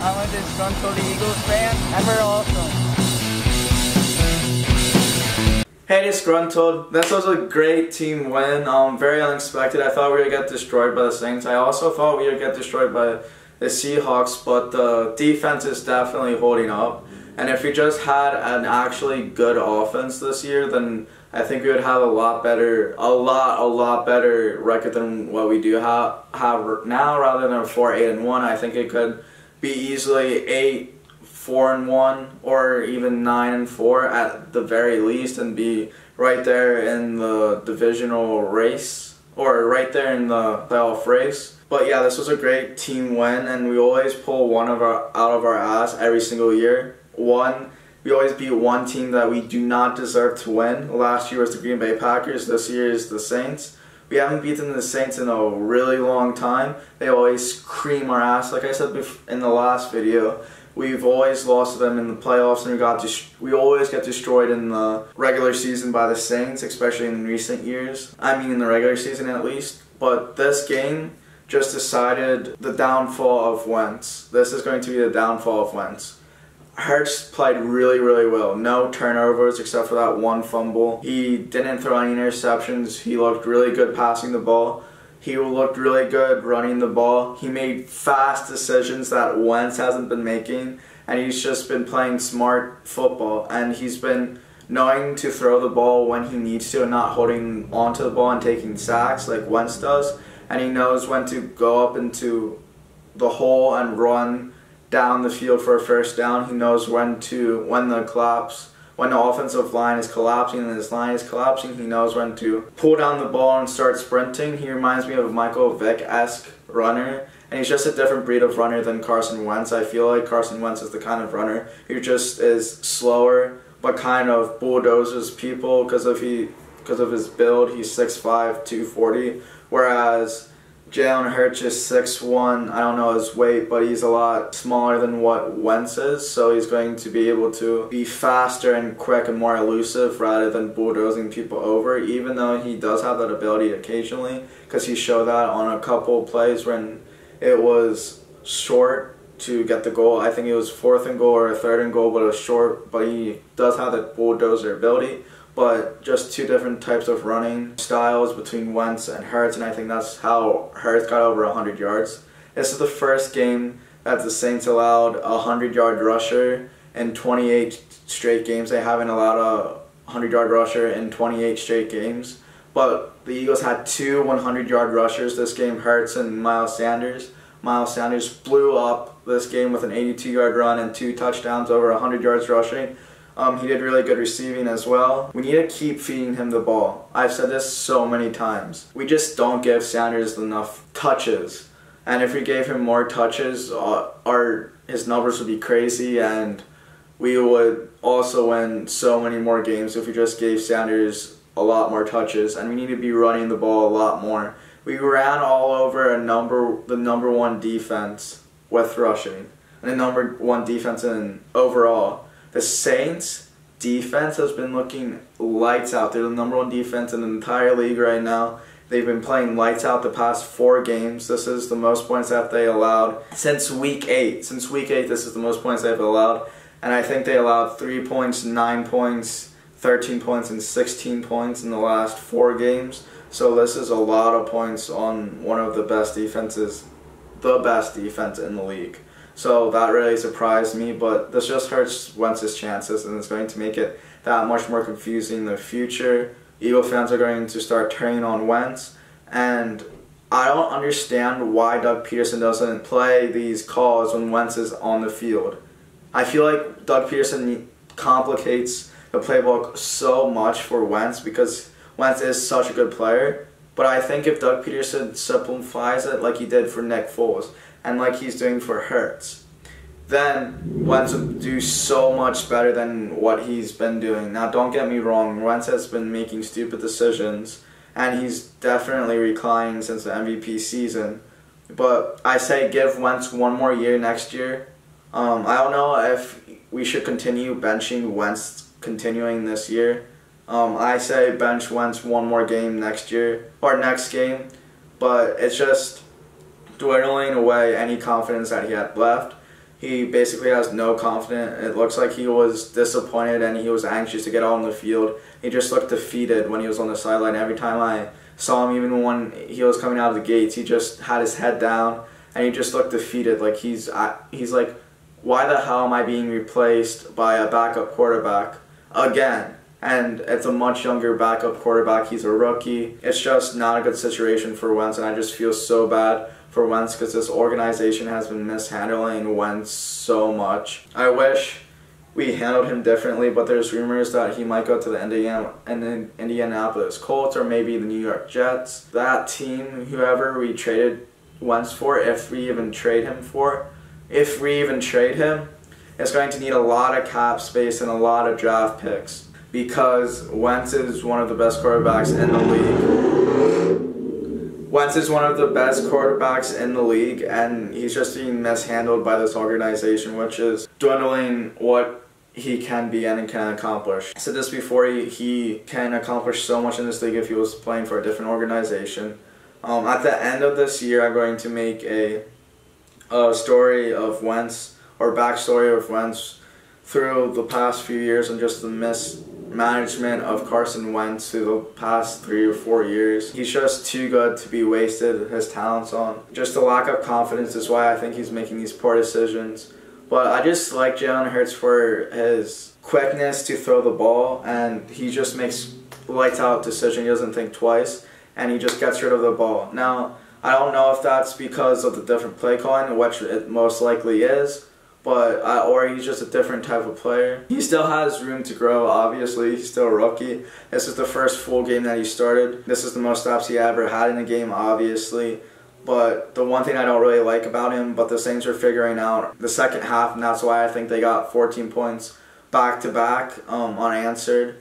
I'm a disgruntled Eagles fan, and we're awesome. Hey, Disgruntled. This was a great team win. Very unexpected. I thought we would get destroyed by the Saints. I also thought we would get destroyed by the Seahawks, but the defense is definitely holding up. And if we just had an actually good offense this year, then I think we would have a lot better record than what we do have now. Rather than 4-8-1, I think it could be easily 8-4-1 or even 9-4 at the very least, and be right there in the divisional race or right there in the playoff race. But yeah, this was a great team win, and we always pull one of our out of our ass every single year. We always beat one team that we do not deserve to win. Last year was the Green Bay Packers. This year is the Saints. We haven't beaten the Saints in a really long time. They always cream our ass. Like I said in the last video, we've always lost to them in the playoffs, and we always get destroyed in the regular season by the Saints, especially in recent years. I mean, in the regular season at least. But this game just decided the downfall of Wentz. This is going to be the downfall of Wentz. Hurts played really, really well. No turnovers except for that one fumble. He didn't throw any interceptions. He looked really good passing the ball. He looked really good running the ball. He made fast decisions that Wentz hasn't been making, and he's just been playing smart football. And he's been knowing to throw the ball when he needs to and not holding onto the ball and taking sacks like Wentz does. And he knows when to go up into the hole and run down the field for a first down. He knows when the offensive line is collapsing and his line is collapsing, he knows when to pull down the ball and start sprinting. He reminds me of a Michael Vick-esque runner, and he's just a different breed of runner than Carson Wentz. I feel like Carson Wentz is the kind of runner who just is slower but kind of bulldozes people because of his build. He's 6'5", 240, whereas Jalen Hurts is 6'1", I don't know his weight, but he's a lot smaller than what Wentz is, so he's going to be able to be faster and quick and more elusive rather than bulldozing people over, even though he does have that ability occasionally, because he showed that on a couple plays when it was short to get the goal. I think it was 4th and goal or 3rd and goal, but it was short, but he does have that bulldozer ability. But just two different types of running styles between Wentz and Hurts, and I think that's how Hurts got over 100 yards. This is the first game that the Saints allowed a 100-yard rusher in 28 straight games. They haven't allowed a 100-yard rusher in 28 straight games. But the Eagles had two 100-yard rushers this game, Hurts and Miles Sanders. Miles Sanders blew up this game with an 82-yard run and 2 touchdowns, over 100 yards rushing. He did really good receiving as well. We need to keep feeding him the ball. I've said this so many times. We just don't give Sanders enough touches. And if we gave him more touches, his numbers would be crazy, and we would also win so many more games if we just gave Sanders a lot more touches. And we need to be running the ball a lot more. We ran all over the number one defense with rushing, and the number one defense in overall. The Saints defense has been looking lights out. They're the number one defense in the entire league right now. They've been playing lights out the past 4 games. This is the most points that they allowed since week 8. Since week 8, this is the most points they've allowed. And I think they allowed 3 points, 9 points, 13 points, and 16 points in the last 4 games. So this is a lot of points on one of the best defenses, the best defense in the league. So that really surprised me, but this just hurts Wentz's chances, and it's going to make it that much more confusing in the future. Eagle fans are going to start turning on Wentz, and I don't understand why Doug Peterson doesn't play these calls when Wentz is on the field. I feel like Doug Peterson complicates the playbook so much for Wentz because Wentz is such a good player, but I think if Doug Peterson simplifies it like he did for Nick Foles, and like he's doing for Hurts, then Wentz would do so much better than what he's been doing. Now, don't get me wrong, Wentz has been making stupid decisions, and he's definitely reclining since the MVP season. But I say give Wentz one more year next year. I don't know if we should continue benching Wentz continuing this year. I say bench Wentz one more game next year, or next game, but it's just dwindling away any confidence that he had left. He basically has no confidence. It looks like he was disappointed and he was anxious to get out on the field. He just looked defeated when he was on the sideline. Every time I saw him, even when he was coming out of the gates, he just had his head down and he just looked defeated. Like he's like, why the hell am I being replaced by a backup quarterback again? And it's a much younger backup quarterback. He's a rookie. It's just not a good situation for Wentz, and I just feel so bad for Wentz because this organization has been mishandling Wentz so much. I wish we handled him differently, but there's rumors that he might go to the Indianapolis Colts or maybe the New York Jets. That team, whoever we traded Wentz for, if we even trade him, is going to need a lot of cap space and a lot of draft picks because Wentz is one of the best quarterbacks in the league. Wentz is one of the best quarterbacks in the league, and he's just being mishandled by this organization, which is dwindling what he can be and can accomplish. I said this before, he can accomplish so much in this league if he was playing for a different organization. At the end of this year, I'm going to make a story of Wentz, or backstory of Wentz through the past few years and just the mismanagement of Carson Wentz through the past 3 or 4 years. He's just too good to be wasted his talents on. Just a lack of confidence is why I think he's making these poor decisions. But I just like Jalen Hurts for his quickness to throw the ball, and he just makes lights out decision. He doesn't think twice, and he just gets rid of the ball. Now, I don't know if that's because of the different play calling, which it most likely is, but or he's just a different type of player. He still has room to grow, obviously. He's still a rookie. This is the first full game that he started. This is the most stops he ever had in a game, obviously. But the one thing I don't really like about him, but the Saints are figuring out the second half, and that's why I think they got 14 points back-to-back unanswered,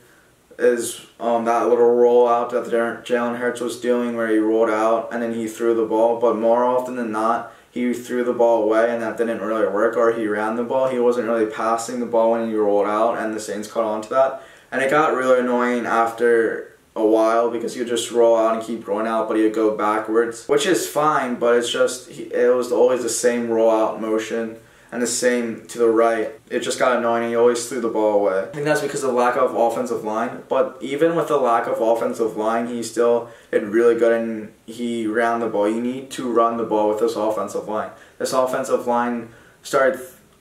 is that little rollout that Jalen Hurts was doing where he rolled out and then he threw the ball. But more often than not, he threw the ball away and that didn't really work, or he ran the ball. He wasn't really passing the ball when he rolled out, and the Saints caught on to that. And it got really annoying after a while because he would just roll out and keep rolling out, but he would go backwards, which is fine, but it's just, it was always the same rollout motion and the same to the right. It just got annoying and he always threw the ball away. I think that's because of the lack of offensive line, but even with the lack of offensive line, he still did really good and he ran the ball. You need to run the ball with this offensive line. This offensive line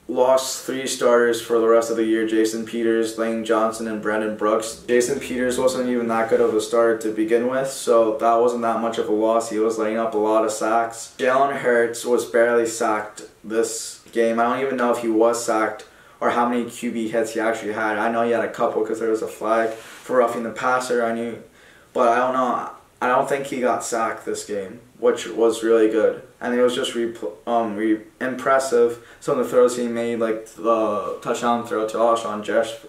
lost 3 starters for the rest of the year: Jason Peters, Lane Johnson, and Brandon Brooks. Jason Peters wasn't even that good of a starter to begin with, so that wasn't that much of a loss. He was letting up a lot of sacks. Jalen Hurts was barely sacked this game. I don't even know if he was sacked or how many QB hits he actually had. I know he had a couple because there was a flag for roughing the passer, but I don't know. I don't think he got sacked this game, which was really good. And it was just impressive. Some of the throws he made, like the touchdown throw to Alshon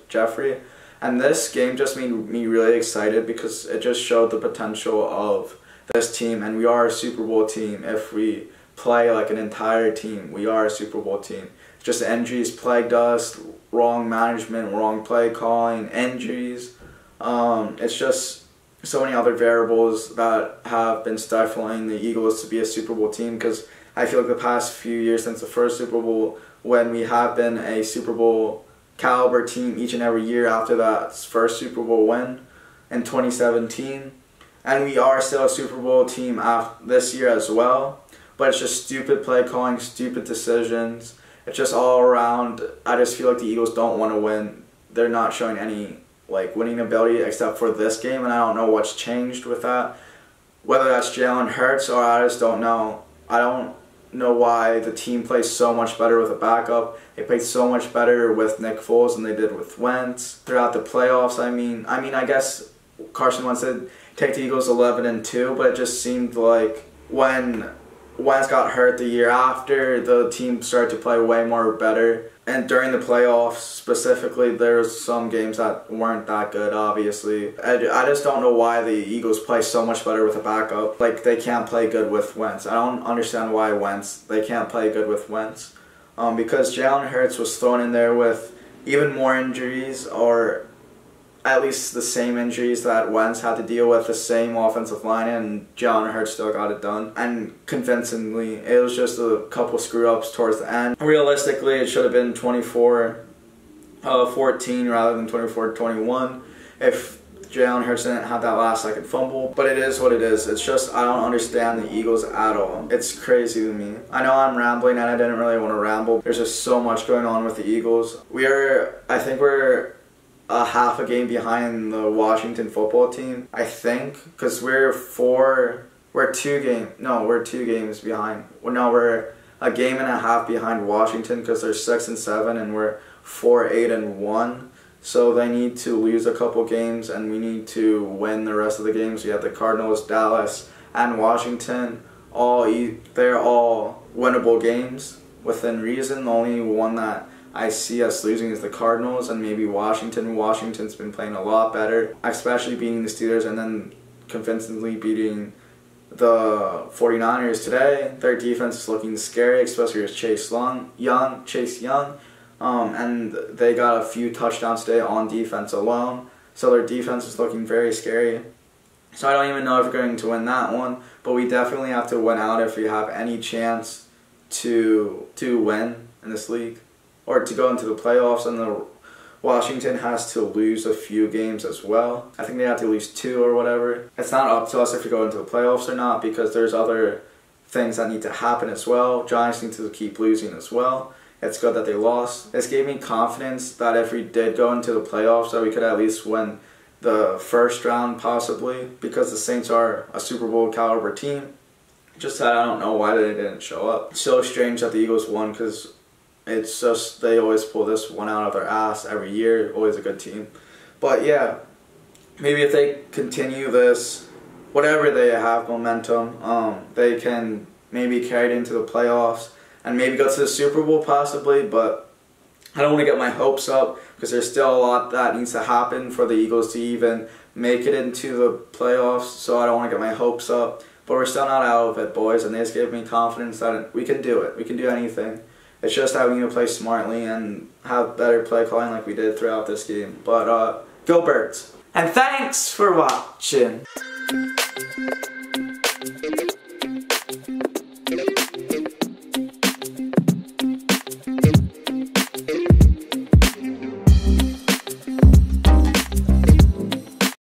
Jeffrey. And this game just made me really excited because it just showed the potential of this team. And we are a Super Bowl team. If we play like an entire team, we are a Super Bowl team. It's just injuries plagued us, wrong management, wrong play calling, injuries. It's just so many other variables that have been stifling the Eagles to be a Super Bowl team, because I feel like the past few years since the first Super Bowl, when we have been a Super Bowl caliber team each and every year after that first Super Bowl win in 2017, and we are still a Super Bowl team this year as well, but it's just stupid play calling, stupid decisions. It's just all around. I just feel like the Eagles don't want to win. They're not showing any winning ability except for this game, and I don't know what's changed with that. Whether that's Jalen Hurts or I just don't know. I don't know why the team plays so much better with a backup. They played so much better with Nick Foles than they did with Wentz throughout the playoffs. I mean, I guess Carson Wentz said take the Eagles 11-2, but it just seemed like when Wentz got hurt the year after, the team started to play way more better. And during the playoffs specifically, there's some games that weren't that good, obviously. I just don't know why the Eagles play so much better with a backup. Like, they can't play good with Wentz. I don't understand why they can't play good with Wentz. Because Jalen Hurts was thrown in there with even more injuries, or at least the same injuries that Wentz had to deal with, the same offensive line, and Jalen Hurts still got it done. And convincingly, it was just a couple screw-ups towards the end. Realistically, it should have been 24-14 rather than 24-21 if Jalen Hurts didn't have that last-second fumble. But it is what it is. It's just, I don't understand the Eagles at all. It's crazy to me. I know I'm rambling, and I didn't really want to ramble. There's just so much going on with the Eagles. I think we're a half a game behind the Washington football team, I think, because we're 2 games behind. Well, no, we're a game and a half behind Washington because they're 6-7 and we're 4-8-1. So they need to lose a couple games and we need to win the rest of the games. We have the Cardinals, Dallas, and Washington. They're all winnable games within reason. The only one that I see us losing is the Cardinals and maybe Washington. Washington's been playing a lot better, especially beating the Steelers and then convincingly beating the 49ers today. Their defense is looking scary, especially with Chase Young. And they got a few touchdowns today on defense alone. So their defense is looking very scary. So I don't even know if we're going to win that one, but we definitely have to win out if we have any chance to win in this league or to go into the playoffs. And the Washington has to lose a few games as well. I think they have to lose 2 or whatever. It's not up to us if we go into the playoffs or not because there's other things that need to happen as well. Giants need to keep losing as well. It's good that they lost. This gave me confidence that if we did go into the playoffs that we could at least win the first round possibly because the Saints are a Super Bowl caliber team. Just that I don't know why they didn't show up. It's so strange that the Eagles won because it's just they always pull this one out of their ass every year. Always a good team. But yeah, maybe if they continue this, whatever they have momentum, they can maybe carry it into the playoffs and maybe go to the Super Bowl possibly, but I don't want to get my hopes up because there's still a lot that needs to happen for the Eagles to even make it into the playoffs, so I don't want to get my hopes up. But we're still not out of it, boys, and this gave me confidence that we can do it. We can do anything. It's just that we need to play smartly and have better play calling like we did throughout this game. But go Birds! And thanks for watching!